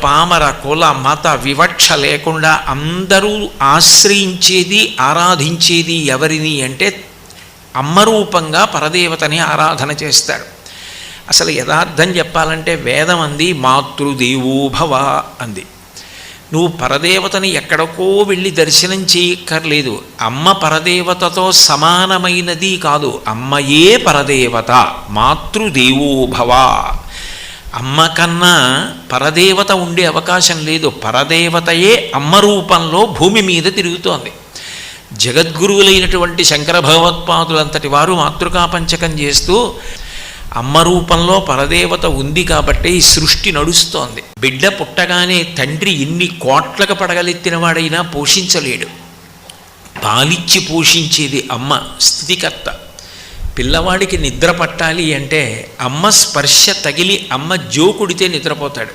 పామర కుల మత వివక్ష లేకుండా అందరూ ఆశ్రయించేది ఆరాధించేది ఎవరిని అంటే అమ్మరూపంగా పరదేవతని ఆరాధన చేస్తారు. అసలు యథార్థం చెప్పాలంటే వేదం అంది మాతృదేవో భవ అంది. నువ్వు పరదేవతని ఎక్కడికో వెళ్ళి దర్శనం చేయక్కర్లేదు. అమ్మ పరదేవతతో సమానమైనది కాదు, అమ్మయే పరదేవత. మాతృదేవో భవ. అమ్మ కన్నా పరదేవత ఉండే అవకాశం లేదు. పరదేవతయే అమ్మ రూపంలో భూమి మీద తిరుగుతోంది. జగద్గురువులైనటువంటి శంకర భగవత్పాదులంతటి వారు మాతృకా పంచకం చేస్తూ అమ్మ రూపంలో పరదేవత ఉంది కాబట్టి ఈ సృష్టి నడుస్తోంది. బిడ్డ పుట్టగానే తండ్రి ఇన్ని కోట్లకు పడగలెత్తిన వాడైనా పోషించలేడు. పాలిచ్చి పోషించేది అమ్మ, స్థితికర్త. పిల్లవాడికి నిద్ర పట్టాలి అంటే అమ్మ స్పర్శ తగిలి అమ్మ జోకుడితే నిద్రపోతాడు.